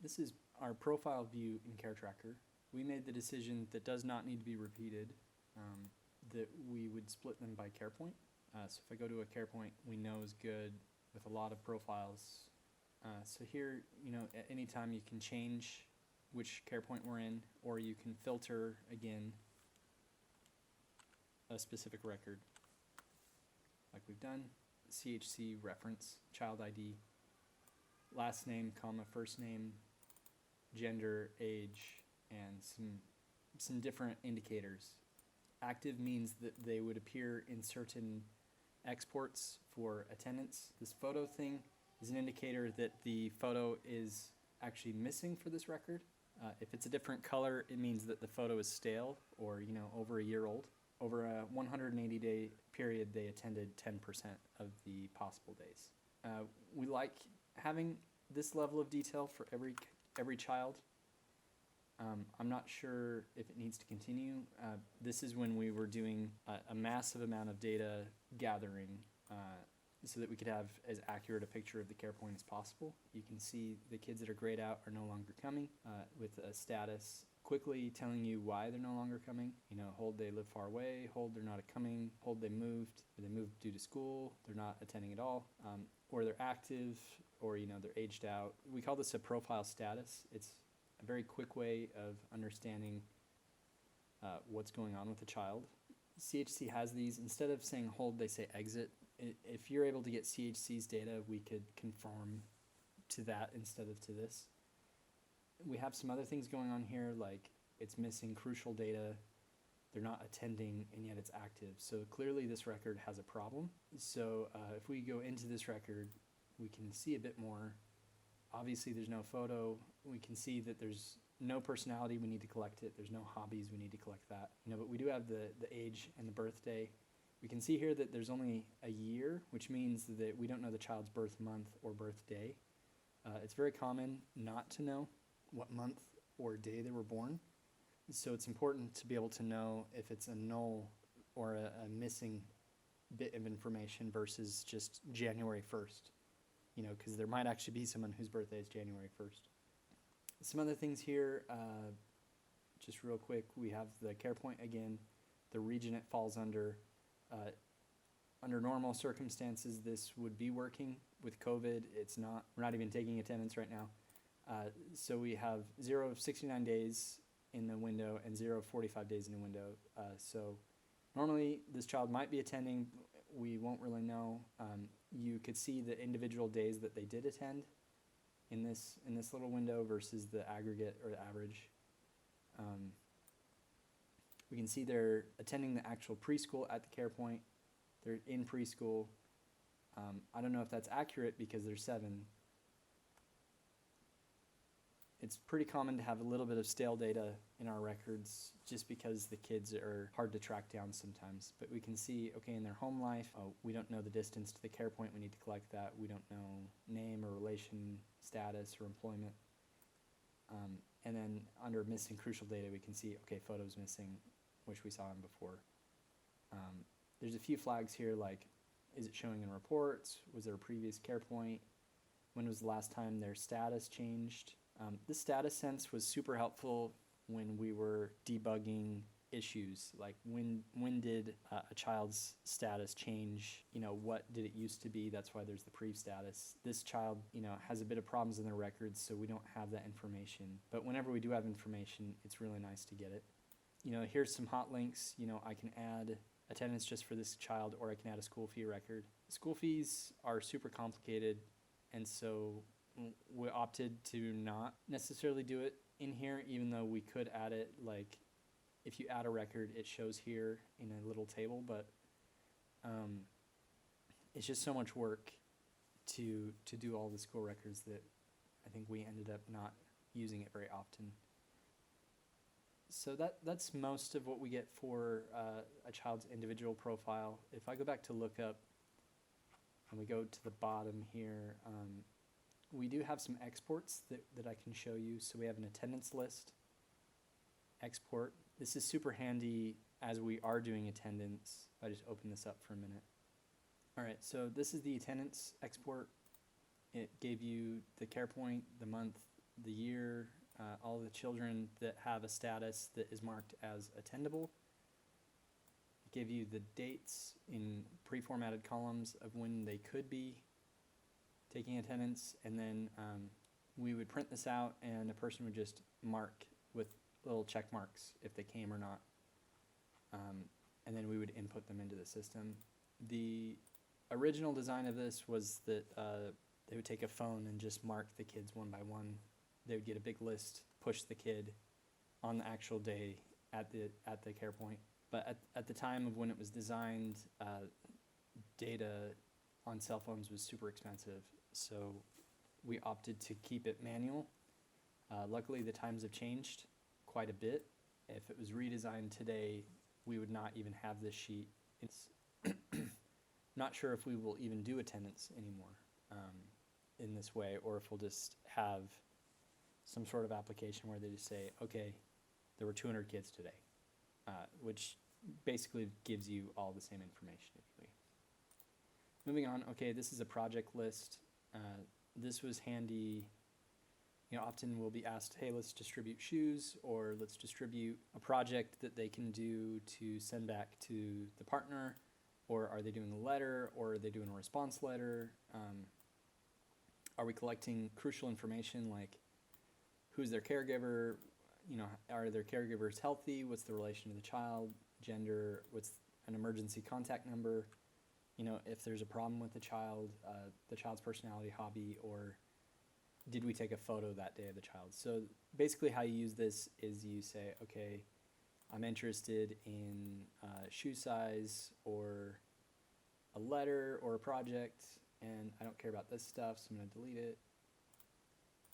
This is our profile view in Caretracker. We made the decision that does not need to be repeated, that we would split them by care point. So if I go to a care point we know is good with a lot of profiles. So here, at any time you can change which care point we're in, or you can filter again a specific record, like we've done. CHC reference, child ID, last name, comma, first name, gender, age, and some different indicators. Active means that they would appear in certain exports for attendance. This photo thing is an indicator that the photo is actually missing for this record. If it's a different color, it means that the photo is stale or over a year old. Over a 180-day period, they attended 10% of the possible days. We like having this level of detail for every child. I'm not sure if it needs to continue. This is when we were doing a massive amount of data gathering so that we could have as accurate a picture of the care point as possible. You can see the kids that are grayed out are no longer coming with a status quickly telling you why they're no longer coming. Hold, they live far away. Hold, they're not coming. Hold, they moved. Or they moved due to school. They're not attending at all. Or they're active, or they're aged out. We call this a profile status. It's a very quick way of understanding what's going on with the child. CHC has these. Instead of saying hold, they say exit. If you're able to get CHC's data, we could conform to that instead of to this. We have some other things going on here, like it's missing crucial data, they're not attending, and yet it's active. So clearly this record has a problem. So if we go into this record, we can see a bit more. Obviously there's no photo. We can see that there's no personality, we need to collect it. There's no hobbies, we need to collect that. But we do have the age and the birthday. We can see here that there's only a year, which means that we don't know the child's birth month or birthday. It's very common not to know what month or day they were born. So it's important to be able to know if it's a null or a missing bit of information versus just January 1st, because there might actually be someone whose birthday is January 1st. Some other things here, just real quick, we have the care point again, the region it falls under. Under normal circumstances, this would be working. With COVID, it's not. We're not even taking attendance right now. So we have 0 of 69 days in the window and 0 of 45 days in the window. So normally this child might be attending. We won't really know. You could see the individual days that they did attend in this little window versus the aggregate or the average. We can see they're attending the actual preschool at the care point. They're in preschool. I don't know if that's accurate because they're 7. It's pretty common to have a little bit of stale data in our records just because the kids are hard to track down sometimes. But we can see, okay, in their home life, we don't know the distance to the care point. We need to collect that. We don't know name or relation status or employment. And then under missing crucial data, we can see, okay, photos missing, which we saw in before. There's a few flags here, like, is it showing in reports? Was there a previous care point? When was the last time their status changed? This status sense was super helpful when we were debugging issues, like when did a child's status change? What did it used to be? That's why there's the pre-status. This child, has a bit of problems in their records, so we don't have that information. But whenever we do have information, it's really nice to get it. Here's some hot links. I can add attendance just for this child, or I can add a school fee record. School fees are super complicated, and so we opted to not necessarily do it in here, even though we could add it. Like, if you add a record, it shows here in a little table, but it's just so much work to do all the school records that I think we ended up not using it very often. So that's most of what we get for a child's individual profile. If I go back to lookup and we go to the bottom here, we do have some exports that I can show you. So we have an attendance list export. This is super handy as we are doing attendance. I just open this up for a minute. All right, so this is the attendance export. It gave you the care point, the month, the year, all the children that have a status that is marked as attendable. Give you the dates in pre-formatted columns of when they could be taking attendance, and then we would print this out, and a person would just mark with little check marks if they came or not, and then we would input them into the system. The original design of this was that they would take a phone and just mark the kids one by one. They would get a big list, push the kid on the actual day at the care point. But at the time of when it was designed, data on cell phones was super expensive, so we opted to keep it manual. Luckily, the times have changed quite a bit. If it was redesigned today, we would not even have this sheet. It's not sure if we will even do attendance anymore in this way, or if we'll just have some sort of application where they just say, okay, there were 200 kids today, which basically gives you all the same information. Moving on, okay, this is a project list. This was handy. You know, often we'll be asked, hey, let's distribute shoes, or let's distribute a project that they can do to send back to the partner, or are they doing a letter, or are they doing a response letter? Are we collecting crucial information like who's their caregiver? You know, are their caregivers healthy? What's the relation to the child? Gender? What's an emergency contact number? You know, if there's a problem with the child's personality, hobby, or did we take a photo that day of the child? So basically how you use this is you say, okay, I'm interested in shoe size or a letter or a project, and I don't care about this stuff, so I'm going to delete it.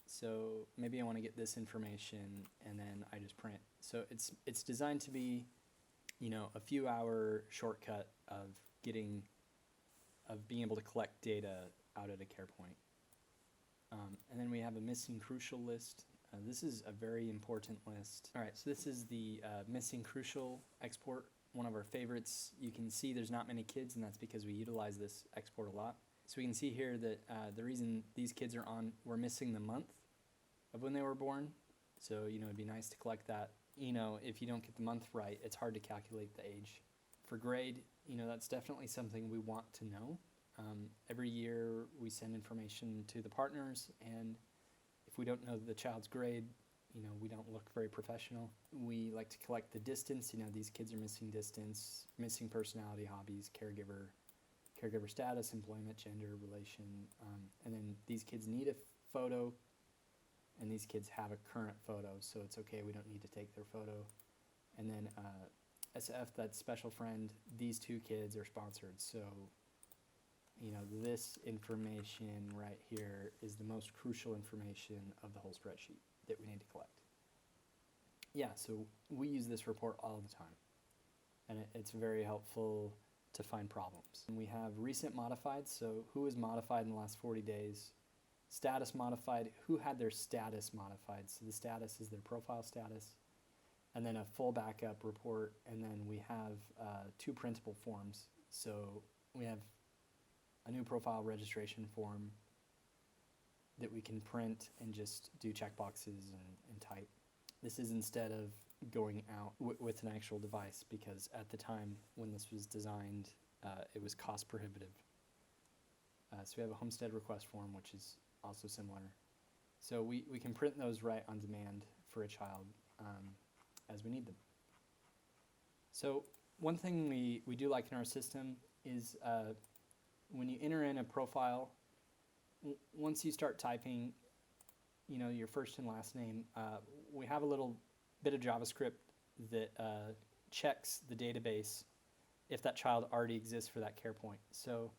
So maybe I want to get this information, and then I just print. So it's designed to be, you know, a few hour shortcut of being able to collect data out at a care point. And then we have a missing crucial list. This is a very important list. All right, so this is the missing crucial export, one of our favorites. You can see there's not many kids, and that's because we utilize this export a lot. So we can see here that the reason these kids are on, we're missing the month of when they were born. So, you know, it'd be nice to collect that. You know, if you don't get the month right, it's hard to calculate the age. For grade, you know, that's definitely something we want to know. Every year we send information to the partners, and if we don't know the child's grade, you know, we don't look very professional. We like to collect the distance. You know, these kids are missing distance, missing personality, hobbies, caregiver status, employment, gender, relation, and then these kids need a photo, and these kids have a current photo, so it's okay, we don't need to take their photo. And then SF, that special friend, these two kids are sponsored, so you know, this information right here is the most crucial information of the whole spreadsheet that we need to collect. Yeah, so we use this report all the time, and it's very helpful to find problems. And we have recent modified, so who was modified in the last 40 days, status modified, who had their status modified, so the status is their profile status, and then a full backup report, and then we have two printable forms. So we have a new profile registration form that we can print and just do checkboxes and type. This is instead of going out with an actual device, because at the time when this was designed, it was cost prohibitive. So we have a homestead request form, which is also similar. So we can print those right on demand for a child as we need them. So one thing we do like in our system is when you enter in a profile, once you start typing, you know, your first and last name, we have a little bit of JavaScript that checks the database if that child already exists for that care point. So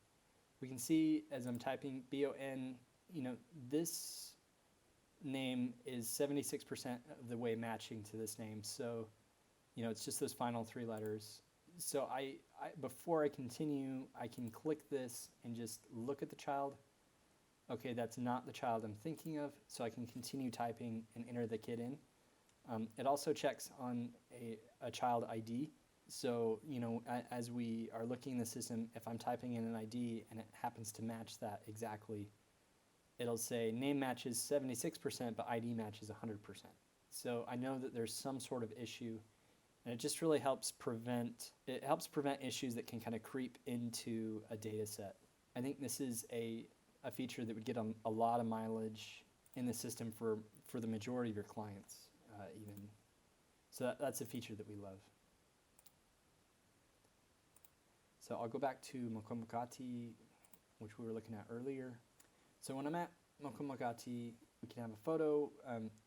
we can see as I'm typing BON, you know, this name is 76% of the way matching to this name. So, you know, it's just those final three letters. So I before I continue, I can click this and just look at the child. Okay, that's not the child I'm thinking of, so I can continue typing and enter the kid in. It also checks on a child ID. So, you know, as we are looking in the system, if I'm typing in an ID and it happens to match that exactly, it'll say name matches 76%, but ID matches 100%. So I know that there's some sort of issue, and it just really helps prevent issues that can kind of creep into a data set. I think this is a feature that would get a lot of mileage in the system for the majority of your clients, even. So that's a feature that we love. So I'll go back to Mokomogati, which we were looking at earlier. So when I'm at Mokomogati, we can have a photo.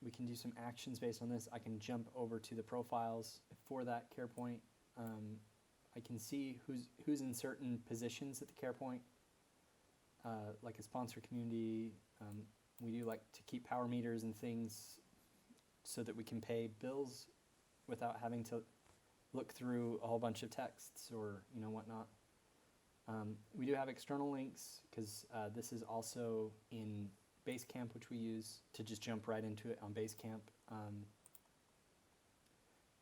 We can do some actions based on this. I can jump over to the profiles for that care point. I can see who's in certain positions at the care point. Like a sponsor community, we do like to keep power meters and things so that we can pay bills without having to look through a whole bunch of texts or whatnot. We do have external links because this is also in Basecamp, which we use to just jump right into it on Basecamp.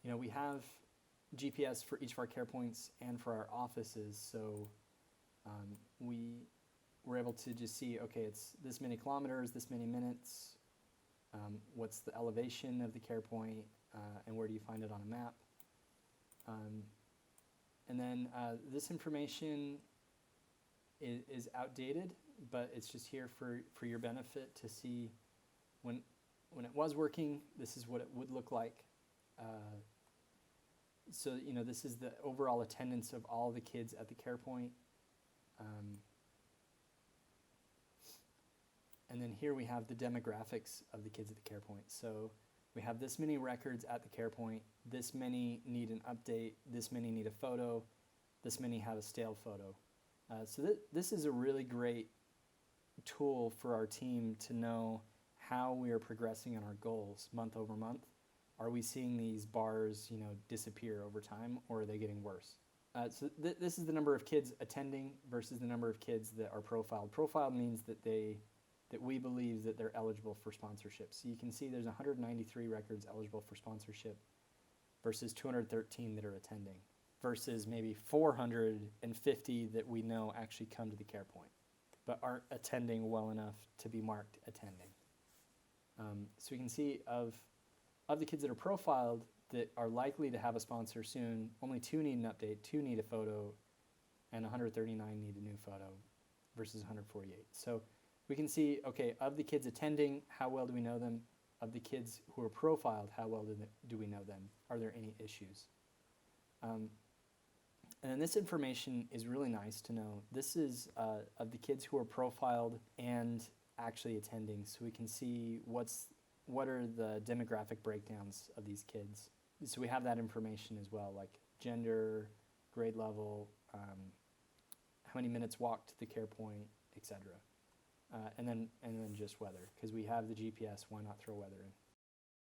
We have GPS for each of our care points and for our offices, so we're able to just see, okay, it's this many kilometers, this many minutes, what's the elevation of the care point, and where do you find it on a map. And then this information is outdated, but it's just here for your benefit to see when it was working, this is what it would look like. So, this is the overall attendance of all the kids at the care point. And then here we have the demographics of the kids at the care point. So we have this many records at the care point, this many need an update, this many need a photo, this many have a stale photo. So this is a really great tool for our team to know how we are progressing on our goals month over month. Are we seeing these bars, disappear over time, or are they getting worse? So this is the number of kids attending versus the number of kids that are profiled. Profiled means that we believe that they're eligible for sponsorship. So you can see there's 193 records eligible for sponsorship versus 213 that are attending versus maybe 450 that we know actually come to the care point but aren't attending well enough to be marked attending. So we can see of the kids that are profiled that are likely to have a sponsor soon, only 2 need an update, 2 need a photo, and 139 need a new photo versus 148. So we can see, okay, of the kids attending, how well do we know them? Of the kids who are profiled, how well do we know them? Are there any issues? And then this information is really nice to know. This is of the kids who are profiled and actually attending, so we can see what are the demographic breakdowns of these kids. So we have that information as well, like gender, grade level, how many minutes walked to the care point, etc. And then just weather, because we have the GPS, why not throw weather in?